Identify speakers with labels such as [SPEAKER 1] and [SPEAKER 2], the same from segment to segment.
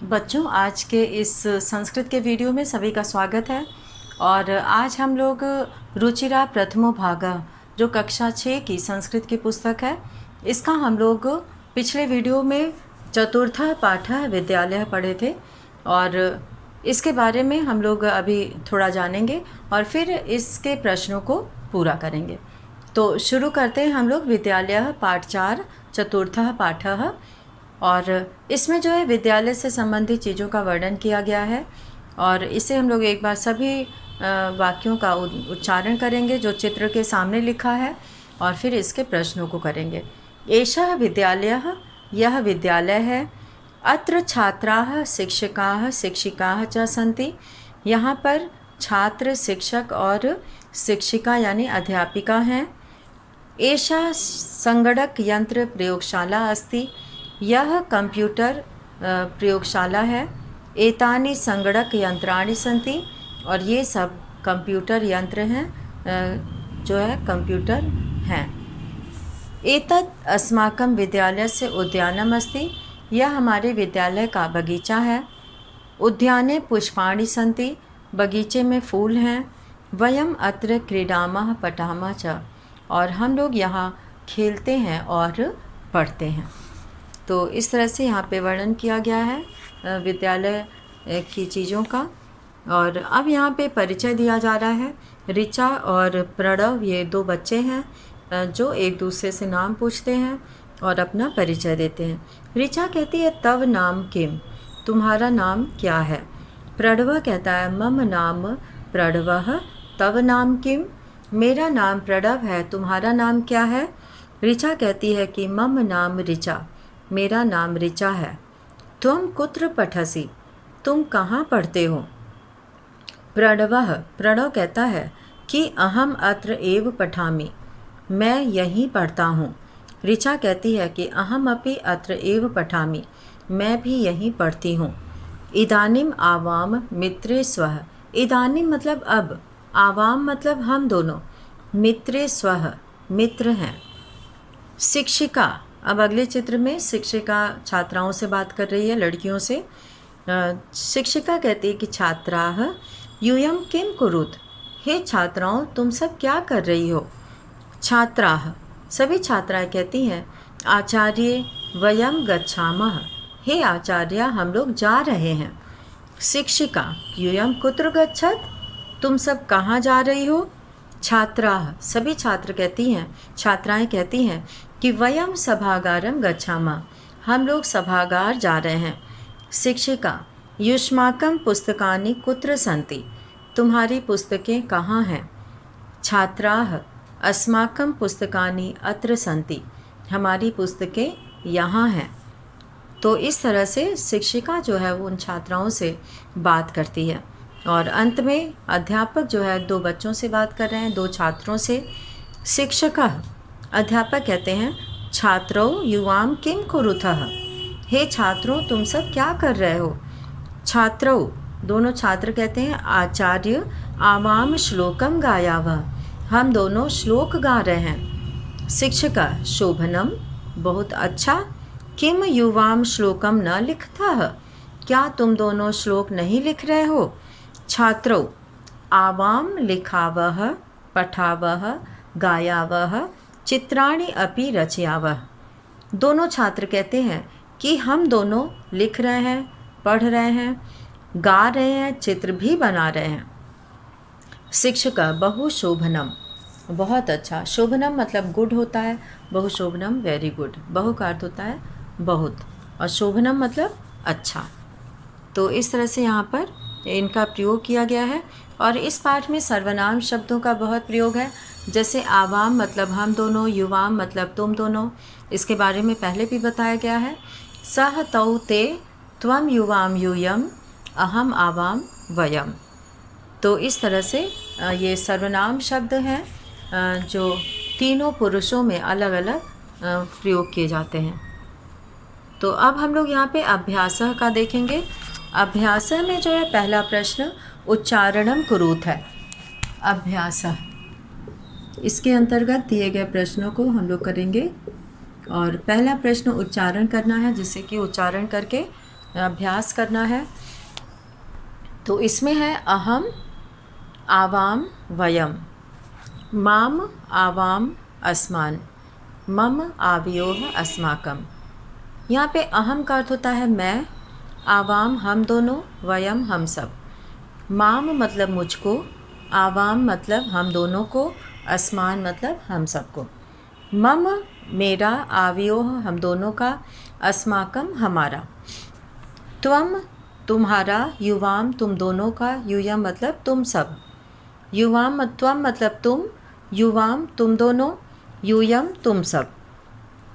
[SPEAKER 1] बच्चों, आज के इस संस्कृत के वीडियो में सभी का स्वागत है। और आज हम लोग रुचिरा प्रथमो भागा जो कक्षा 6 की संस्कृत की पुस्तक है, इसका हम लोग पिछले वीडियो में चतुर्थ पाठ विद्यालय पढ़े थे और इसके बारे में हम लोग अभी थोड़ा जानेंगे और फिर इसके प्रश्नों को पूरा करेंगे। तो शुरू करते हैं हम लोग विद्यालय पाठ 4 चतुर्थ पाठ। और इसमें जो है विद्यालय से संबंधित चीज़ों का वर्णन किया गया है और इसे हम लोग एक बार सभी वाक्यों का उच्चारण करेंगे जो चित्र के सामने लिखा है और फिर इसके प्रश्नों को करेंगे। एषः विद्यालयः, यह विद्यालय है। अत्र छात्राः शिक्षकाः शिक्षिकाः च सन्ति, यहाँ पर छात्र शिक्षक और शिक्षिका यानी अध्यापिका हैं। एषा संगणक यंत्र प्रयोगशाला अस्ति, यह कंप्यूटर प्रयोगशाला है। एतानि संगणक यंत्राणि सन्ति, और ये सब कंप्यूटर यंत्र हैं, जो है कंप्यूटर हैं। एतत् अस्माकं विद्यालयस्य उद्यानम् अस्ति, यह हमारे विद्यालय का बगीचा है। उद्याने पुष्पाणि सन्ति, बगीचे में फूल हैं। वयम् अत्र क्रीडामः पठामः च, और हम लोग यहाँ खेलते हैं और पढ़ते हैं। तो इस तरह से यहाँ पे वर्णन किया गया है विद्यालय की चीज़ों का। और अब यहाँ पे परिचय दिया जा रहा है। ऋचा और प्रणव ये दो बच्चे हैं जो एक दूसरे से नाम पूछते हैं और अपना परिचय देते हैं। ऋचा कहती है तव नाम किम, तुम्हारा नाम क्या है। प्रणव कहता है मम नाम प्रणवः तव नाम किम, मेरा नाम प्रणव है, तुम्हारा नाम क्या है। ऋचा कहती है कि मम नाम ऋचा, मेरा नाम ऋचा है। तुम कुत्र पठसि, तुम कहाँ पढ़ते हो। प्रणवः, प्रणव कहता है कि अहम अत्र एव पठामि, मैं यहीं पढ़ता हूँ। ऋचा कहती है कि अहम अपि अत्र एव पठामि, मैं भी यहीं पढ़ती हूँ। इदानीम आवाम मित्रे स्वः, इदानीम मतलब अब, आवाम मतलब हम दोनों, मित्रे स्वः मित्र हैं। शिक्षिका, अब अगले चित्र में शिक्षिका छात्राओं से बात कर रही है, लड़कियों से। शिक्षिका कहती है कि छात्राः यूयं किं कुरुत, हे छात्राओं तुम सब क्या कर रही हो। छात्राः, सभी छात्राएं कहती हैं आचार्य वयं गच्छामः, हे आचार्य हम लोग जा रहे हैं। शिक्षिका यूयं कुत्र गच्छत, तुम सब कहाँ जा रही हो। छात्राः, सभी छात्र कहती हैं, छात्राएं कहती हैं कि वयम सभागारम गच्छामः, हम लोग सभागार जा रहे हैं। शिक्षिका युष्माकं पुस्तकानि कुत्र सन्ति, तुम्हारी पुस्तकें कहाँ हैं। छात्राः अस्माकं पुस्तकानि अत्र सन्ति, हमारी पुस्तकें यहाँ हैं। तो इस तरह से शिक्षिका जो है वो उन छात्राओं से बात करती है। और अंत में अध्यापक जो है दो बच्चों से बात कर रहे हैं, दो छात्रों से। शिक्षकः, अध्यापक कहते हैं छात्रों युवाम किम कुरुतः, हे छात्रों तुम सब क्या कर रहे हो। छात्रों, दोनों छात्र कहते हैं आचार्य आवाम श्लोकम गायावः, हम दोनों श्लोक गा रहे हैं। शिक्षिका शोभनम, बहुत अच्छा। किम युवाम श्लोकम न लिखतः, क्या तुम दोनों श्लोक नहीं लिख रहे हो। छात्रों आवाम लिखावः पठावः गायावः चित्राणि अपि रचयावः, दोनों छात्र कहते हैं कि हम दोनों लिख रहे हैं, पढ़ रहे हैं, गा रहे हैं, चित्र भी बना रहे हैं। शिक्षिका बहु शोभनम, बहुत अच्छा। शोभनम मतलब गुड होता है, बहु शोभनम वेरी गुड, बहु का अर्थ होता है बहुत और शोभनम मतलब अच्छा। तो इस तरह से यहाँ पर इनका प्रयोग किया गया है। और इस पाठ में सर्वनाम शब्दों का बहुत प्रयोग है, जैसे आवाम मतलब हम दोनों, युवाम मतलब तुम दोनों, इसके बारे में पहले भी बताया गया है। सह तौ ते त्वम युवाम यूयम अहम आवाम वयम। तो इस तरह से ये सर्वनाम शब्द हैं जो तीनों पुरुषों में अलग अलग प्रयोग किए जाते हैं। तो अब हम लोग यहाँ पे अभ्यास का देखेंगे। अभ्यास में जो है पहला प्रश्न उच्चारणम कुरुत है। अभ्यास, इसके अंतर्गत दिए गए प्रश्नों को हम लोग करेंगे और पहला प्रश्न उच्चारण करना है, जिससे कि उच्चारण करके अभ्यास करना है। तो इसमें है अहम, आवाम, वयम, माम, आवाम, अस्मान, मम, आवयोः, अस्माकम। यहाँ पे अहम का अर्थ होता है मैं, आवाम हम दोनों, वयम हम सब। माम मतलब मुझको, आवाम मतलब हम दोनों को, अस्मान मतलब हम सबको। मम मेरा, आवयोः हम दोनों का, अस्माकम हमारा। त्वम तुम्हारा, युवाम तुम दोनों का, यूयम मतलब तुम सब। युवाम त्वम मतलब तुम, युवाम तुम दोनों, यूयम तुम सब।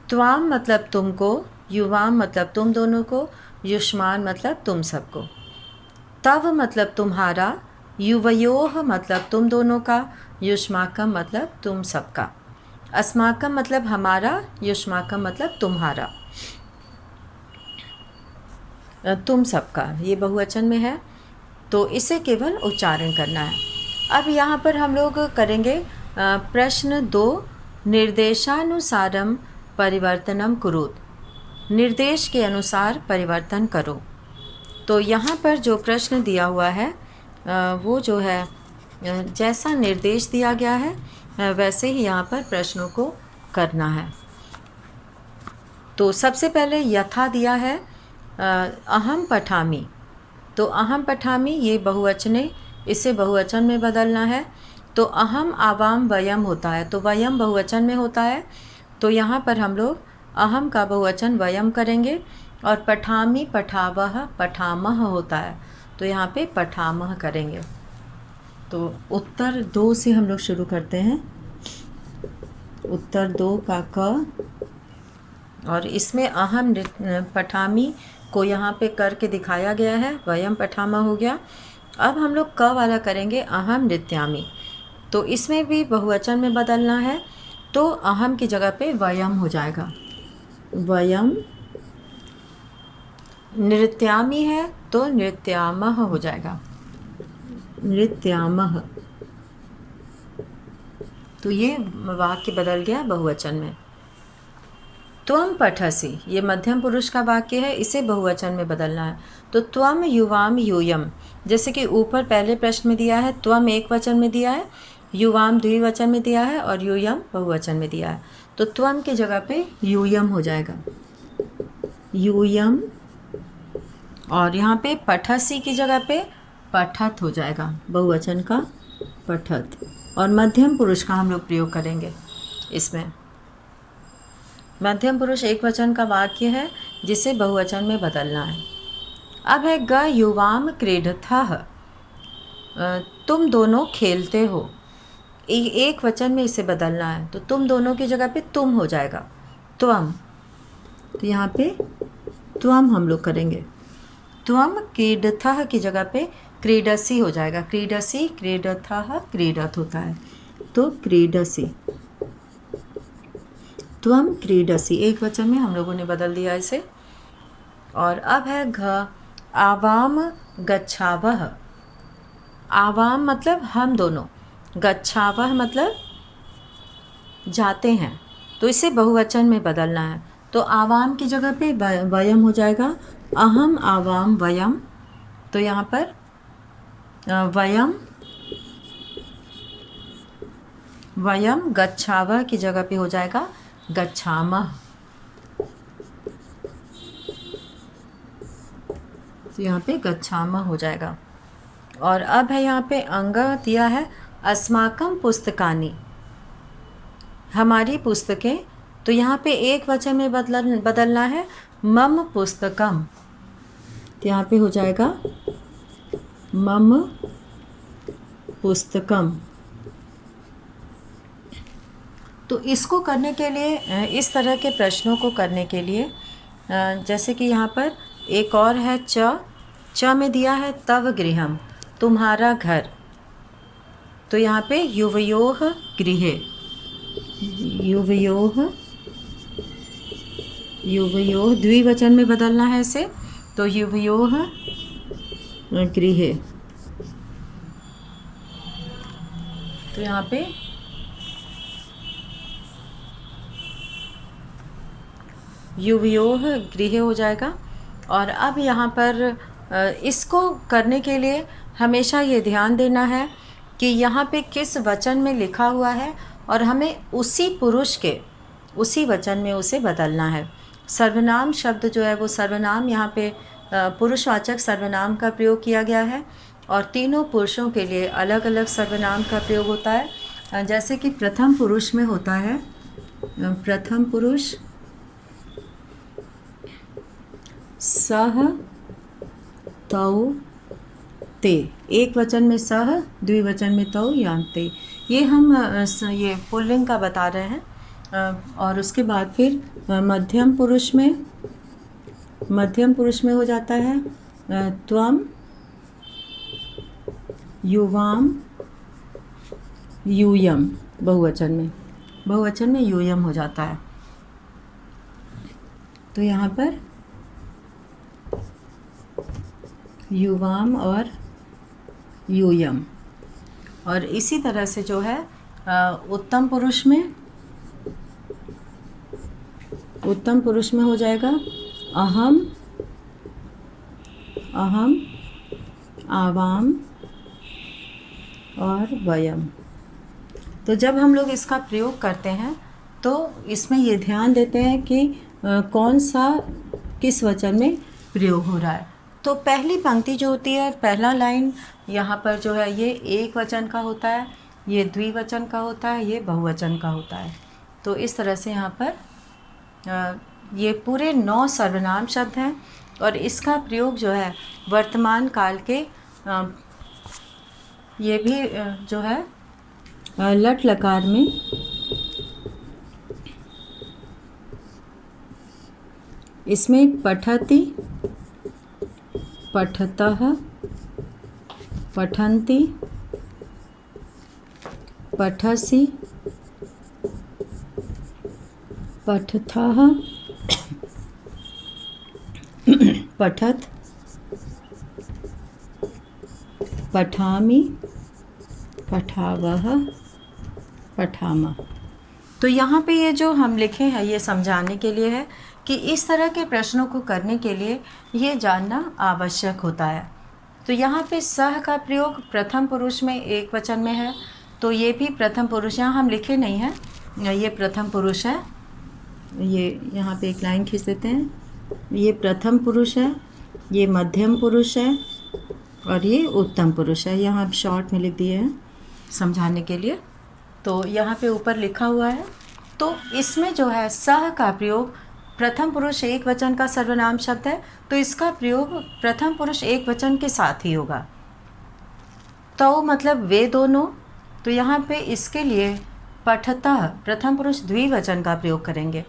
[SPEAKER 1] त्वाम मतलब तुमको, युवाम मतलब तुम दोनों को, युष्मान मतलब तुम सबको। तव मतलब तुम्हारा, युवयोः मतलब तुम दोनों का, युष्माकम मतलब तुम सबका। अस्माकम मतलब हमारा, युष्माकम मतलब तुम्हारा, तुम सबका, ये बहुवचन में है। तो इसे केवल उच्चारण करना है। अब यहाँ पर हम लोग करेंगे प्रश्न 2, निर्देशानुसारम परिवर्तनम कुरुत। निर्देश के अनुसार परिवर्तन करो। तो यहाँ पर जो प्रश्न दिया हुआ है वो जो है जैसा निर्देश दिया गया है वैसे ही यहाँ पर प्रश्नों को करना है। तो सबसे पहले यथा दिया है अहम पठामि। तो अहम पठामि ये बहुवचने, इसे बहुवचन में बदलना है। तो अहम, आवाम, वयम होता है, तो वयम बहुवचन में होता है। तो यहाँ पर हम लोग अहम का बहुवचन वयम करेंगे और पठामि, पठावह, पठामह होता है, तो यहाँ पे पठामह करेंगे। तो उत्तर 2 से हम लोग शुरू करते हैं। उत्तर 2 का क, और इसमें अहम पठामि को यहाँ पे करके दिखाया गया है, वयम पठामा हो गया। अब हम लोग क वाला करेंगे अहम नृत्यामि। तो इसमें भी बहुवचन में बदलना है, तो अहम की जगह पे वयम हो जाएगा। वयम, नृत्यामि है तो नृत्यामः हो जाएगा, नृत्यामः। तो ये वाक्य बदल गया बहुवचन में। त्वम पठसि, ये मध्यम पुरुष का वाक्य है, इसे बहुवचन में बदलना है। तो त्वम, युवाम, यूयम, जैसे कि ऊपर पहले प्रश्न में दिया है, त्वम एक वचन में दिया है, युवाम द्विवचन में दिया है और यूयम बहुवचन में दिया है। तो त्वम की जगह पे यूयम हो जाएगा, यूयम। और यहाँ पे पठसि की जगह पे पठत हो जाएगा, बहुवचन का पठत। और मध्यम पुरुष का हम लोग प्रयोग करेंगे इसमें। मध्यम पुरुष एक वचन का वाक्य है जिसे बहुवचन में बदलना है। अब है ग युवाम क्रीडथः, तुम दोनों खेलते हो। एक वचन में इसे बदलना है, तो तुम दोनों की जगह पे तुम हो जाएगा, त्वम। तो यहाँ पे त्वम हम लोग करेंगे। त्वम क्रीडथः की जगह पे क्रीडसि हो जाएगा, क्रीडसि, क्रीडथः क्रीडत होता है, तो क्रीडसि। त्वम क्रीडसि एक वचन में हम लोगों ने बदल दिया इसे। और अब है घ आवाम गच्छावः। आवाम मतलब हम दोनों, गच्छावः मतलब जाते हैं, तो इसे बहुवचन में बदलना है। तो आवाम की जगह पे वयम हो जाएगा, अहम, आवाम, वयम। तो यहाँ पर वयम, वयम गच्छावः की जगह पे हो जाएगा गच्छामः। तो यहाँ पे गच्छामः हो जाएगा। और अब है यहाँ पे अंग दिया है अस्माकम पुस्तकानि, हमारी पुस्तकें। तो यहाँ पे एक वचन में बदलना है, मम पुस्तकम। तो यहाँ पे हो जाएगा मम पुस्तकम। तो इसको करने के लिए, इस तरह के प्रश्नों को करने के लिए, जैसे कि यहाँ पर एक और है च में दिया है तव गृहम, तुम्हारा घर। तो यहाँ पे युवयोः गृहे, युवयोः, युवयोः द्विवचन में बदलना है इसे, तो युवयोः गृहे। तो यहाँ पे युवयोः गृहे हो जाएगा। और अब यहाँ पर इसको करने के लिए हमेशा ये ध्यान देना है कि यहाँ पे किस वचन में लिखा हुआ है और हमें उसी पुरुष के उसी वचन में उसे बदलना है। सर्वनाम शब्द जो है वो सर्वनाम यहाँ पे पुरुषवाचक सर्वनाम का प्रयोग किया गया है और तीनों पुरुषों के लिए अलग अलग सर्वनाम का प्रयोग होता है। जैसे कि प्रथम पुरुष में होता है प्रथम पुरुष सह तौ ते, एक वचन में सह, द्विवचन में तौ या ते। ये हम ये पुल्लिंग का बता रहे हैं। और उसके बाद फिर मध्यम पुरुष में हो जाता है त्वम, युवाम, यूयम, बहुवचन में यूयम हो जाता है। तो यहाँ पर युवाम और यूयम। और इसी तरह से जो है उत्तम पुरुष में हो जाएगा अहम, आवाम और वयम। तो जब हम लोग इसका प्रयोग करते हैं तो इसमें ये ध्यान देते हैं कि कौन सा किस वचन में प्रयोग हो रहा है। तो पहली पंक्ति जो होती है, पहला लाइन यहाँ पर जो है ये एक वचन का होता है, ये द्विवचन का होता है, ये बहुवचन का होता है। तो इस तरह से यहाँ पर ये पूरे 9 सर्वनाम शब्द हैं और इसका प्रयोग जो है वर्तमान काल के ये भी जो है लट लकार में इसमें पठति, पठतः, पठन्ति, पठसि, पठथः, पठत, पठामि, पठावः, पठामः। तो यहाँ पे ये जो हम लिखे हैं ये समझाने के लिए है कि इस तरह के प्रश्नों को करने के लिए ये जानना आवश्यक होता है। तो यहाँ पे सह का प्रयोग प्रथम पुरुष में एक वचन में है, तो ये भी प्रथम पुरुष, यहाँ हम लिखे नहीं हैं, ये प्रथम पुरुष है। ये यहाँ पे एक लाइन खींच देते हैं, ये प्रथम पुरुष है, ये मध्यम पुरुष है और ये उत्तम पुरुष है। यहाँ हम शॉर्ट में लिख दिए हैं समझाने के लिए। तो यहाँ पे ऊपर लिखा हुआ है। तो इसमें जो है सह का प्रयोग प्रथम पुरुष एक वचन का सर्वनाम शब्द है, तो इसका प्रयोग प्रथम पुरुष एक वचन के साथ ही होगा। तो मतलब वे दोनों, तो यहाँ पे इसके लिए पठतः प्रथम पुरुष द्विवचन का प्रयोग करेंगे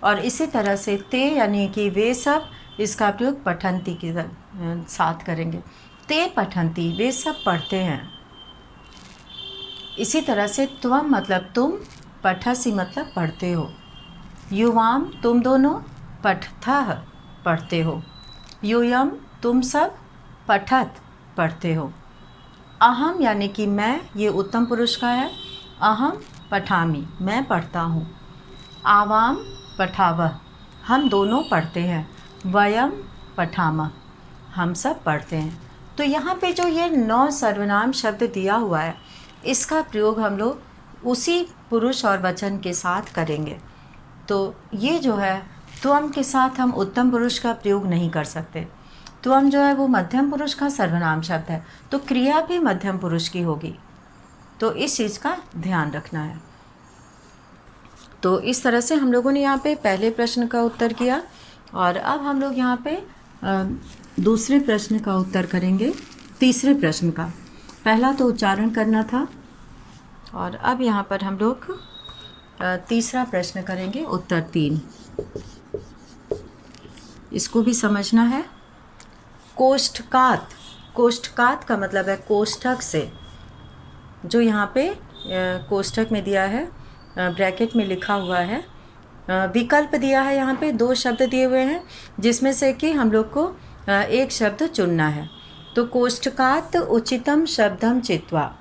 [SPEAKER 1] और इसी तरह से ते यानी कि वे सब, इसका प्रयोग पठन्ति के साथ करेंगे। ते पठन्ति, वे सब पढ़ते हैं। इसी तरह से त्वम मतलब तुम, पठसि मतलब पढ़ते हो, युवाम तुम दोनों, पठथः पढ़ते हो, यूयम तुम सब, पठत पढ़ते हो, अहम यानी कि मैं, ये उत्तम पुरुष का है, अहम पठामि मैं पढ़ता हूँ, आवाम पठावः हम दोनों पढ़ते हैं, वयम पठामः हम सब पढ़ते हैं। तो यहाँ पे जो ये 9 सर्वनाम शब्द दिया हुआ है, इसका प्रयोग हम लोग उसी पुरुष और वचन के साथ करेंगे। तो ये जो है त्वम के साथ हम उत्तम पुरुष का प्रयोग नहीं कर सकते। त्वम जो है वो मध्यम पुरुष का सर्वनाम शब्द है, तो क्रिया भी मध्यम पुरुष की होगी। तो इस चीज़ का ध्यान रखना है। तो इस तरह से हम लोगों ने यहाँ पे पहले प्रश्न का उत्तर किया और अब हम लोग यहाँ पे दूसरे प्रश्न का उत्तर करेंगे। तीसरे प्रश्न का, पहला तो उच्चारण करना था और अब यहाँ पर हम लोग तीसरा प्रश्न करेंगे, उत्तर 3। इसको भी समझना है। कोष्ठकात, कोष्ठकात का मतलब है कोष्ठक से। जो यहाँ पे कोष्ठक में दिया है, ब्रैकेट में लिखा हुआ है, विकल्प दिया है, यहाँ पे 2 शब्द दिए हुए हैं जिसमें से कि हम लोग को एक शब्द चुनना है। तो कोष्ठकात उचितम शब्दम चित्वा,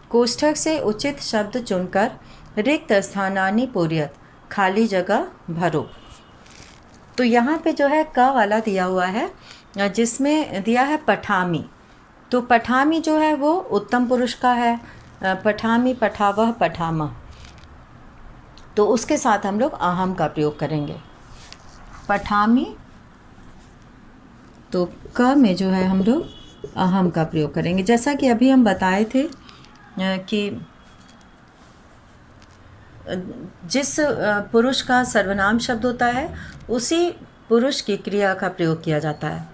[SPEAKER 1] कोष्ठक से उचित शब्द चुनकर रिक्त स्थानानि पूर्यत, खाली जगह भरो। तो यहाँ पे जो है क वाला दिया हुआ है, जिसमें दिया है पठामी। तो पठामी जो है वो उत्तम पुरुष का है, पठामी, पठावह, पठामह। तो उसके साथ हम लोग अहम का प्रयोग करेंगे। पठामी, तो क में जो है हम लोग अहम का प्रयोग करेंगे। जैसा कि अभी हम बताए थे कि जिस पुरुष का सर्वनाम शब्द होता है उसी पुरुष की क्रिया का प्रयोग किया जाता है।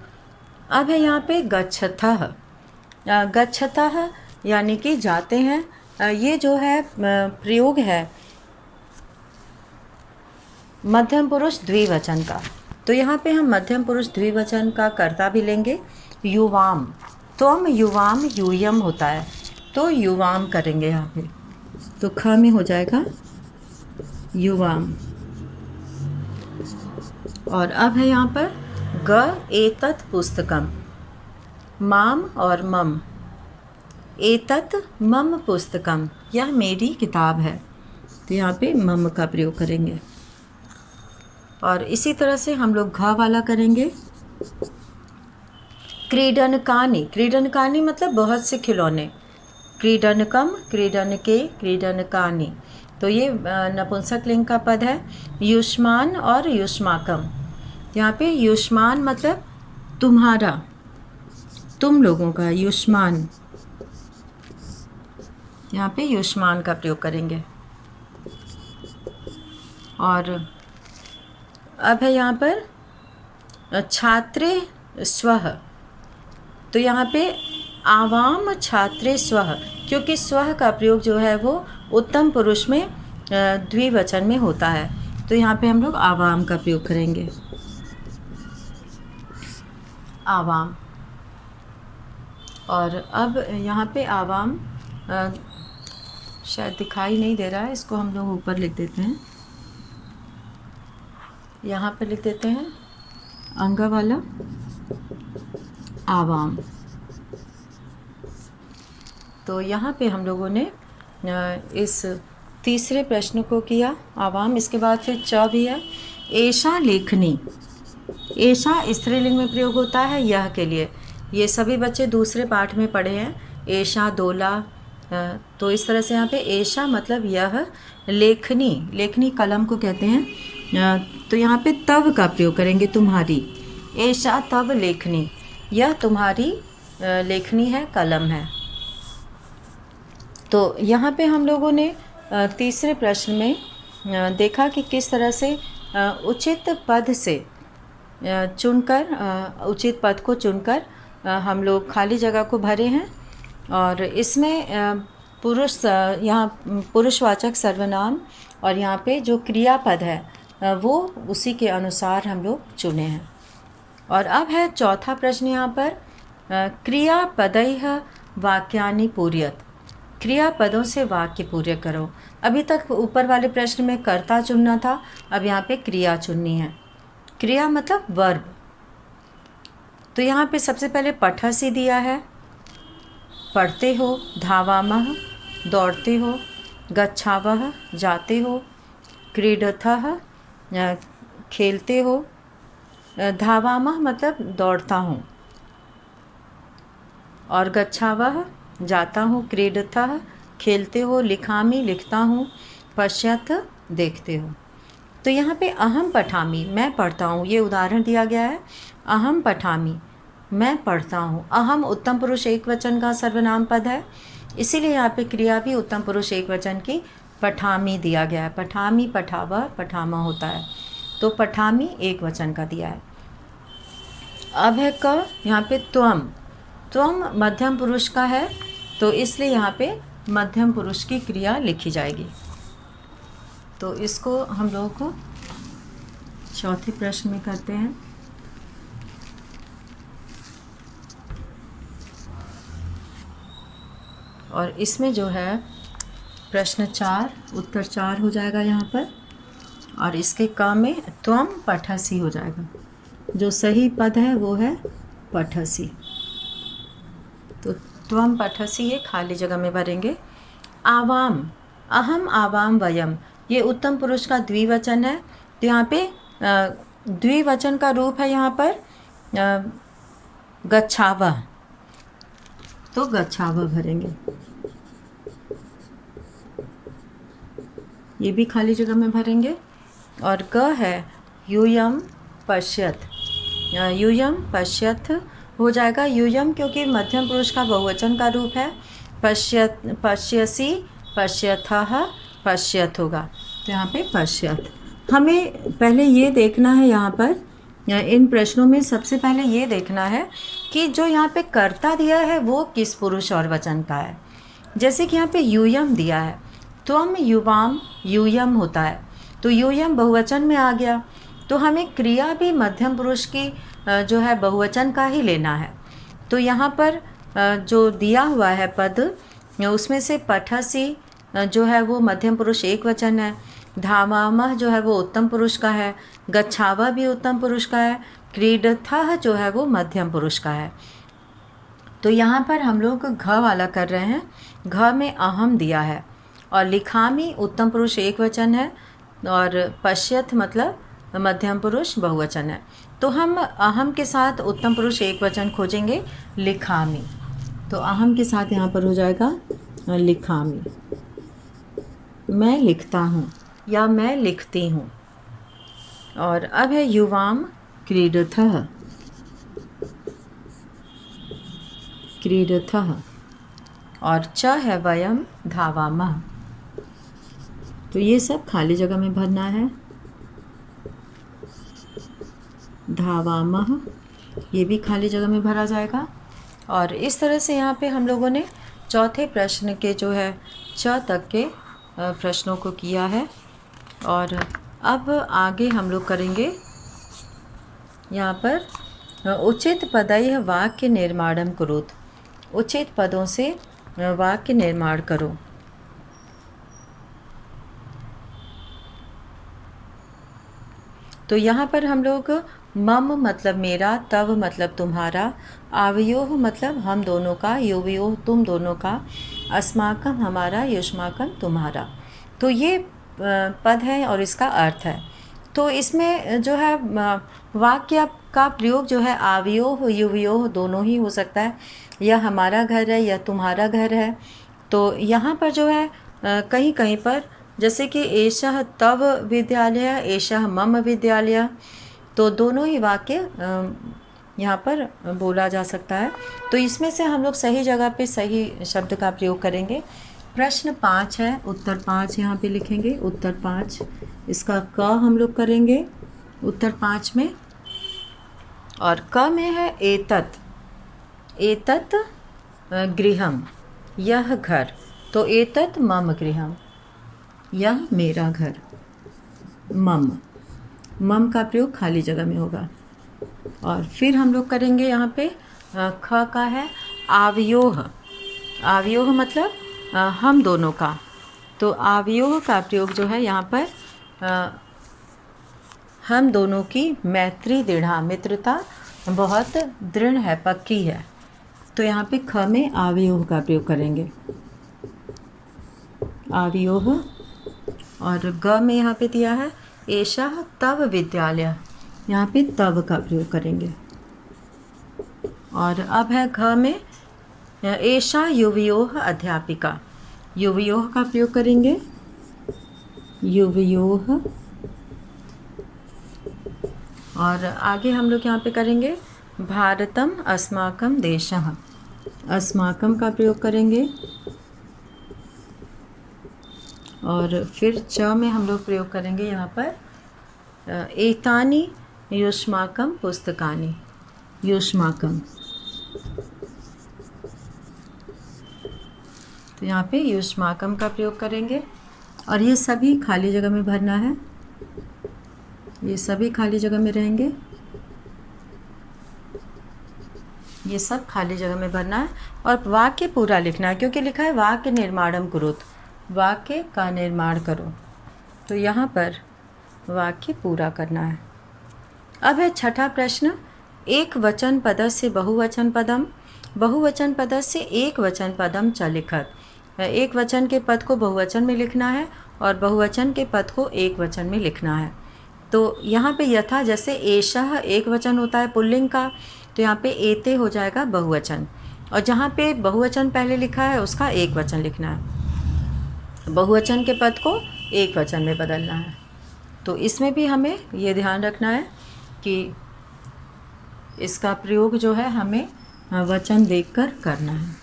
[SPEAKER 1] अब है यहाँ पे गच्छतः। गच्छतः यानी कि जाते हैं। ये जो है प्रयोग है मध्यम पुरुष द्विवचन का। तो यहाँ पे हम मध्यम पुरुष द्विवचन का कर्ता भी लेंगे, युवाम। त्वम, युवाम, यूयम होता है, तो युवाम करेंगे यहाँ पे। तो ख में हो जाएगा युवाम। और अब है यहाँ पर ग एतत् पुस्तकम, माम और मम। एतत् मम पुस्तकम, यह मेरी किताब है, तो यहाँ पे मम का प्रयोग करेंगे। और इसी तरह से हम लोग घ वाला करेंगे, क्रीडनकानि। क्रीडनकानि मतलब बहुत से खिलौने। क्रीडनकम, क्रीडनके, क्रीडनकानि। तो ये नपुंसक लिंग का पद है। युष्मान और युष्माकम, यहाँ पे युष्मान मतलब तुम्हारा, तुम लोगों का, युष्मान। यहाँ पे युष्मान का प्रयोग करेंगे। और अब है यहाँ पर छात्रे स्वः। तो यहाँ पे आवाम छात्रे स्वः, क्योंकि स्वः का प्रयोग जो है वो उत्तम पुरुष में द्विवचन में होता है, तो यहाँ पे हम लोग आवाम का प्रयोग करेंगे। आवाम। और अब यहाँ पे आवाम शायद दिखाई नहीं दे रहा है, इसको हम लोग ऊपर लिख देते हैं। यहाँ पे लिख देते हैं अंगा वाला आवाम। तो यहाँ पे हम लोगों ने इस तीसरे प्रश्न को किया, आवाम। इसके बाद फिर च भी है, एषा लेखनी। एषा स्त्रीलिंग में प्रयोग होता है यह के लिए। ये सभी बच्चे दूसरे पाठ में पढ़े हैं, एषा, दोला। तो इस तरह से यहाँ पे एषा मतलब यह, लेखनी, लेखनी कलम को कहते हैं। तो यहाँ पे तव का प्रयोग करेंगे, तुम्हारी। एषा तव लेखनी, यह तुम्हारी लेखनी है, कलम है। तो यहाँ पे हम लोगों ने तीसरे प्रश्न में देखा कि किस तरह से उचित पद से चुनकर, उचित पद को चुनकर हम लोग खाली जगह को भरे हैं। और इसमें पुरुष, यहाँ पुरुषवाचक सर्वनाम और यहाँ पे जो क्रियापद है वो उसी के अनुसार हम लोग चुने हैं। और अब है चौथा प्रश्न यहाँ पर, क्रियापदैः वाक्यानि पूरयत। क्रियापदों से वाक्य पूरे करो। अभी तक ऊपर वाले प्रश्न में कर्ता चुनना था, अब यहाँ पे क्रिया चुननी है। क्रिया मतलब वर्ब। तो यहाँ पे सबसे पहले पठसि दिया है, पढ़ते हो, धावामः दौड़ते हो, गच्छावः जाते हो, क्रीडथः खेलते हो, धावामः मतलब दौड़ता हूँ, और गच्छावः जाता हूँ, क्रीडथः खेलते हो, लिखामि लिखता हूँ, पश्यथ देखते हो। तो यहाँ पे अहम पठामि, मैं पढ़ता हूँ, ये उदाहरण दिया गया है। अहम पठामि, मैं पढ़ता हूँ। अहम उत्तम पुरुष एक वचन का सर्वनाम पद है, इसीलिए यहाँ पे क्रिया भी उत्तम पुरुष एक वचन की पठामि दिया गया है। पठामि, पठावह, पठामा होता है, तो पठामि एक वचन का दिया है। अब है क, यहाँ पे त्वम। त्वम मध्यम पुरुष का है, तो इसलिए यहाँ पे मध्यम पुरुष की क्रिया लिखी जाएगी। तो इसको हम लोगों को चौथे प्रश्न में करते हैं। और इसमें जो है प्रश्न 4 उत्तर 4 हो जाएगा यहाँ पर, और इसके क में त्वम पठसि हो जाएगा। जो सही पद है वो है पठसि। तो त्वम पठसि ये खाली जगह में भरेंगे। आवाम, अहम आवाम वयम, ये उत्तम पुरुष का द्विवचन है, तो यहाँ पे द्विवचन का रूप है यहाँ पर गच्छाव, तो गच्छाव भरेंगे। ये भी खाली जगह में भरेंगे। और ग है यूयम पश्यत, यूयम पश्यत हो जाएगा। यूयम क्योंकि मध्यम पुरुष का बहुवचन का रूप है। पश्यत, पश्यसी, पश्यथः, पश्यत होगा, तो यहाँ पे पश्यत। हमें पहले ये देखना है, यहाँ पर इन प्रश्नों में सबसे पहले ये देखना है कि जो यहाँ पे कर्ता दिया है वो किस पुरुष और वचन का है। जैसे कि यहाँ पे यूयम दिया है, त्वम युवाम, यूयम होता है, तो यूयम बहुवचन में आ गया, तो हमें क्रिया भी मध्यम पुरुष की जो है बहुवचन का ही लेना है। तो यहाँ पर जो दिया हुआ है पद, उसमें से पठसी जो है वो मध्यम पुरुष एक वचन है, धामामह जो है वो उत्तम पुरुष का है, गच्छावा भी उत्तम पुरुष का है, क्रीडथः जो है वो मध्यम पुरुष का है। तो यहाँ पर हम लोग घ वाला कर रहे हैं। घ में अहम दिया है और लिखामी उत्तम पुरुष एक वचन है और पश्यत मतलब मध्यम पुरुष बहुवचन है। तो हम अहम के साथ उत्तम पुरुष एक वचन खोजेंगे, लिखामी, तो अहम के साथ यहाँ पर हो जाएगा लिखामी, मैं लिखता हूँ या मैं लिखती हूँ। और अब है युवाम क्रीडथः, क्रीडथः, और च है वयम धावामः, तो ये सब खाली जगह में भरना है। धावामः ये भी खाली जगह में भरा जाएगा। और इस तरह से यहाँ पे हम लोगों ने चौथे प्रश्न के जो है च तक के प्रश्नों को किया है। और अब आगे हम लोग करेंगे यहाँ पर उचित पदैः वाक्य निर्माणम कुरुत, उचित पदों से वाक्य निर्माण करो। तो यहाँ पर हम लोग मम मतलब मेरा, तव मतलब तुम्हारा, आवयोः मतलब हम दोनों का, योवयोः तुम दोनों का, अस्माकम हमारा, युष्माकम तुम्हारा, तो ये पद है और इसका अर्थ है। तो इसमें जो है वाक्य का प्रयोग जो है आवयोः युवयोः दोनों ही हो सकता है, या हमारा घर है या तुम्हारा घर है। तो यहाँ पर जो है कहीं कहीं पर जैसे कि एषः तव विद्यालय, एषः मम विद्यालय, तो दोनों ही वाक्य यहाँ पर बोला जा सकता है। तो इसमें से हम लोग सही जगह पे सही शब्द का प्रयोग करेंगे। प्रश्न 5 है, उत्तर 5 यहाँ पे लिखेंगे, उत्तर 5, इसका क हम लोग करेंगे उत्तर 5 में। और क में है एतत्, एतत् गृहम, यह घर, तो एतत् मम गृहम, यह मेरा घर। मम, मम का प्रयोग खाली जगह में होगा। और फिर हम लोग करेंगे यहाँ पे ख का है आवयोः, आवयोः मतलब हम दोनों का, तो आवयोः का प्रयोग जो है यहाँ पर हम दोनों की मैत्री दृढ़ा, मित्रता बहुत दृढ़ है, पक्की है, तो यहाँ पे ख में आवयोः का प्रयोग करेंगे, आवयोः। और ग में यहाँ पे दिया है एषः तव विद्यालय, यहाँ पे तव का प्रयोग करेंगे। और अब है घ में एषा युवयोः अध्यापिका, युवयोः का प्रयोग करेंगे, युवयोः। और आगे हम लोग यहाँ पे करेंगे भारतम अस्माकं देशः, अस्माकं का प्रयोग करेंगे। और फिर च में हम लोग प्रयोग करेंगे यहाँ पर एतानि युष्माकं पुस्तकानि, युष्माकं, तो यहाँ पे युष्माकं का प्रयोग करेंगे। और ये सभी खाली जगह में भरना है, ये सभी खाली जगह में रहेंगे, ये सब खाली जगह में भरना है। और वाक्य पूरा लिखना है, क्योंकि लिखा है वाक्य निर्माणम कुरुत, वाक्य का निर्माण करो, तो यहाँ पर वाक्य पूरा करना है। अब है छठा प्रश्न, एक वचन पदस्य बहुवचन पदम, बहुवचन पदस्य एक वचन पदम च लिखत, एक वचन के पद को बहुवचन में लिखना है और बहुवचन के पद को एक वचन में लिखना है। तो यहाँ पे यथा जैसे एषः एक वचन होता है पुल्लिंग का, तो यहाँ पे एते हो जाएगा बहुवचन, और जहाँ पे बहुवचन पहले लिखा है उसका एक वचन लिखना है, बहुवचन के पद को एक वचन में बदलना है। तो इसमें भी हमें ये ध्यान रखना है कि इसका प्रयोग जो है हमें वचन देखकर करना है।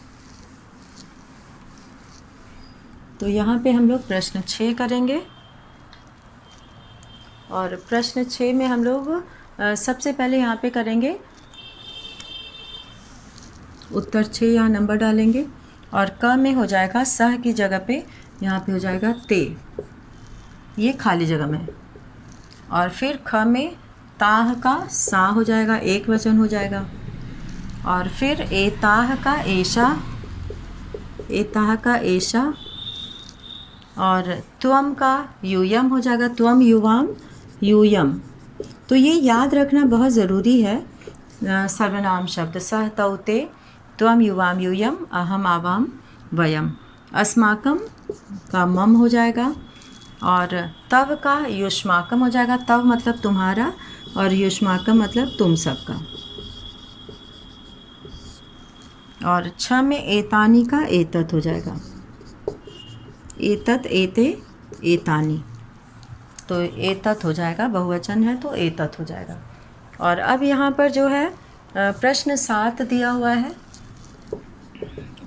[SPEAKER 1] तो यहाँ पे हम लोग प्रश्न 6 करेंगे, और प्रश्न 6 में हम लोग सबसे पहले यहाँ पे करेंगे उत्तर 6, यहाँ नंबर डालेंगे, और क में हो जाएगा सह की जगह पे यहाँ पे हो जाएगा ते, ये खाली जगह में, और फिर ख में ताह का सा हो जाएगा, एक वचन हो जाएगा, और फिर एताह का एशा, एताह का एशा, और त्वम का यूयम हो जाएगा, त्वम युवाम यूयम। तो ये याद रखना बहुत ज़रूरी है, सर्वनाम शब्द सह तौ ते त्वम युवाम यूयम अहम आवाम वयम। अस्माकम का मम हो जाएगा, और तव का युष्माकम हो जाएगा, तव मतलब तुम्हारा, और युष्माकम मतलब तुम सबका, और छ में एतानी का एतत हो जाएगा, एतत एते एतानी, तो एतत हो जाएगा, बहुवचन है तो एतत हो जाएगा। और अब यहाँ पर जो है प्रश्न 7 दिया हुआ है,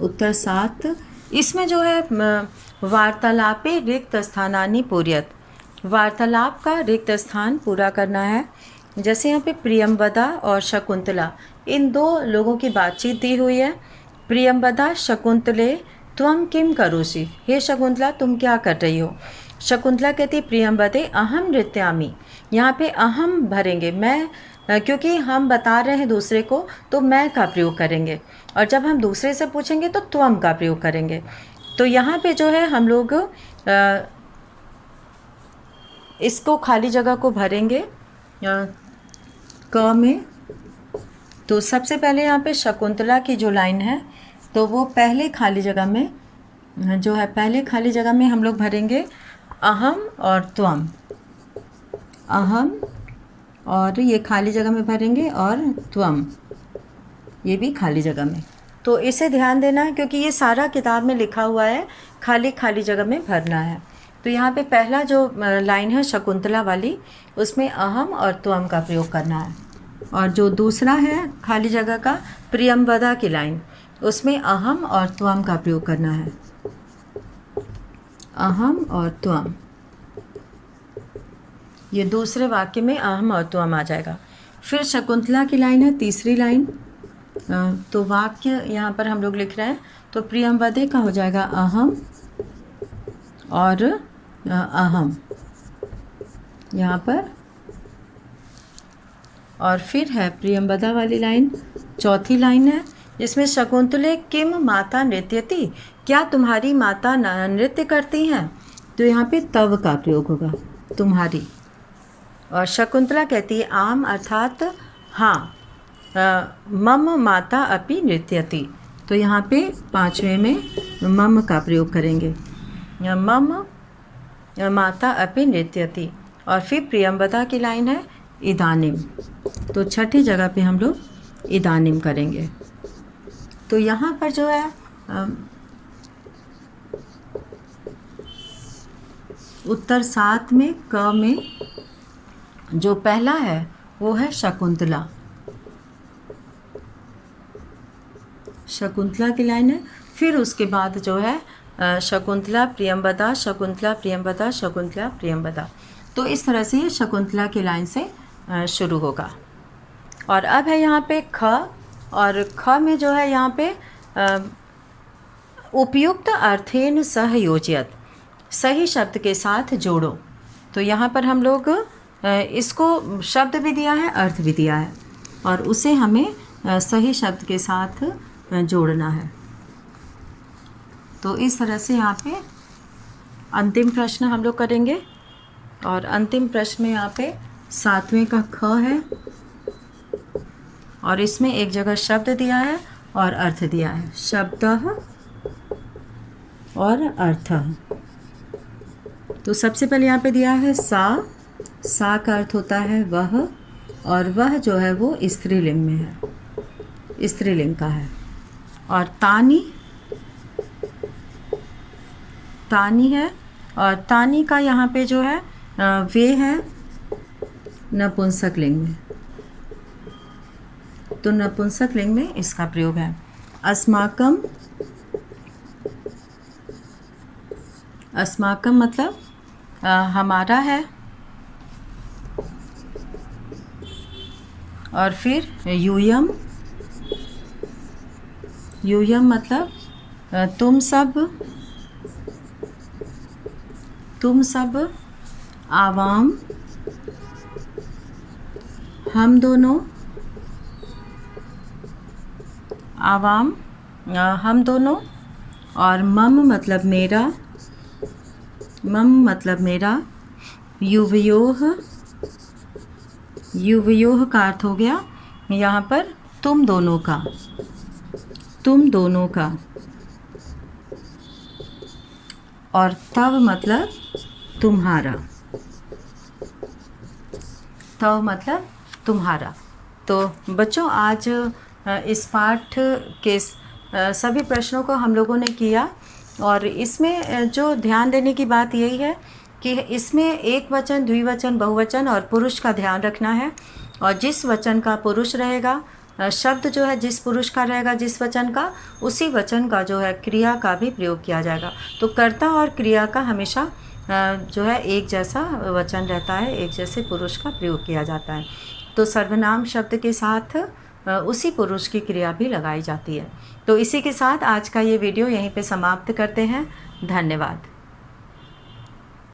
[SPEAKER 1] उत्तर 7, इसमें जो है वार्तालापे रिक्त स्थानानि पूर्यत, वार्तालाप का रिक्त स्थान पूरा करना है। जैसे यहाँ पे प्रियंवदा और शकुंतला, इन दो लोगों की बातचीत दी हुई है। प्रियंवदा शकुंतले त्वम किम करोषि, हे शकुंतला तुम क्या कर रही हो। शकुंतला कहती प्रियंवदे अहम नृत्यामि, यहाँ पे अहम भरेंगे, मैं, क्योंकि हम बता रहे हैं दूसरे को तो मैं का प्रयोग करेंगे, और जब हम दूसरे से पूछेंगे तो त्वम का प्रयोग करेंगे। तो यहाँ पे जो है हम लोग इसको खाली जगह को भरेंगे क में। तो सबसे पहले यहाँ पे शकुंतला की जो लाइन है तो वो पहले खाली जगह में जो है, पहले खाली जगह में हम लोग भरेंगे अहम और त्वम, अहम और ये खाली जगह में भरेंगे, और त्वम ये भी खाली जगह में। तो इसे ध्यान देना है क्योंकि ये सारा किताब में लिखा हुआ है, खाली खाली जगह में भरना है। तो यहाँ पे पहला जो लाइन है शकुंतला वाली, उसमें अहम और त्वम का प्रयोग करना है, और जो दूसरा है खाली जगह का प्रियंवदा की लाइन, उसमें अहम और त्वम का प्रयोग करना है, अहम और त्वम। ये दूसरे वाक्य में अहम और त्वम आ जाएगा। फिर शकुंतला की लाइन है तीसरी लाइन, तो वाक्य यहाँ पर हम लोग लिख रहे हैं, तो प्रियंवदे का हो जाएगा अहम और अहम यहाँ पर। और फिर है प्रियंवदा वाली लाइन, चौथी लाइन है, इसमें शकुंतले किम माता नृत्यति, क्या तुम्हारी माता नृत्य करती हैं, तो यहाँ पे तव का प्रयोग होगा, तुम्हारी। और शकुंतला कहती है आम अर्थात हाँ, मम माता अपि नृत्यति, तो यहाँ पे पांचवें में मम का प्रयोग करेंगे, मम माता अपि नृत्यति। और फिर प्रियंवदा की लाइन है इदानीम, तो छठी जगह पे हम लोग इदानीम करेंगे। तो यहाँ पर जो है उत्तर 7 में क में जो पहला है वो है शकुंतला, शकुंतला की लाइन है। फिर उसके बाद जो है शकुंतला प्रियंवदा, शकुंतला प्रियंवदा, शकुंतला प्रियंवदा। तो इस तरह से ये शकुंतला की लाइन से शुरू होगा। और अब है यहाँ पे ख, और ख में जो है यहाँ पे उपयुक्त अर्थेन सह योजयत, सही शब्द के साथ जोड़ो। तो यहाँ पर हम लोग इसको शब्द भी दिया है, अर्थ भी दिया है, और उसे हमें सही शब्द के साथ जोड़ना है। तो इस तरह से यहाँ पे अंतिम प्रश्न हम लोग करेंगे। और अंतिम प्रश्न में यहाँ पे 7वें का ख है, और इसमें एक जगह शब्द दिया है और अर्थ दिया है, शब्दः और अर्थः। तो सबसे पहले यहाँ पे दिया है सा सा का अर्थ होता है वह, और वह जो है वो स्त्रीलिंग में है, स्त्रीलिंग का है। और तानी, तानी है, और तानी का यहाँ पे जो है वे है नपुंसक लिंग में, तो नपुंसक लिंग में इसका प्रयोग है। अस्माकम, अस्माकम मतलब हमारा है, और फिर यूयम, यूयम मतलब तुम सब, तुम सब, आवाम, हम दोनों, आवाम, हम दोनों, और मम मतलब मेरा, मम मतलब मेरा, युवयोः, युवयोः का अर्थ हो गया यहाँ पर तुम दोनों का, तुम दोनों का, और तव मतलब तुम्हारा, तव मतलब तुम्हारा। तो बच्चों आज इस पाठ के सभी प्रश्नों को हम लोगों ने किया, और इसमें जो ध्यान देने की बात यही है कि इसमें एक वचन, द्विवचन, बहुवचन और पुरुष का ध्यान रखना है। और जिस वचन का पुरुष रहेगा, शब्द जो है जिस पुरुष का रहेगा, जिस वचन का, उसी वचन का जो है क्रिया का भी प्रयोग किया जाएगा। तो कर्ता और क्रिया का हमेशा जो है एक जैसा वचन रहता है, एक जैसे पुरुष का प्रयोग किया जाता है। तो सर्वनाम शब्द के साथ उसी पुरुष की क्रिया भी लगाई जाती है। तो इसी के साथ आज का ये वीडियो यहीं पे समाप्त करते हैं। धन्यवाद।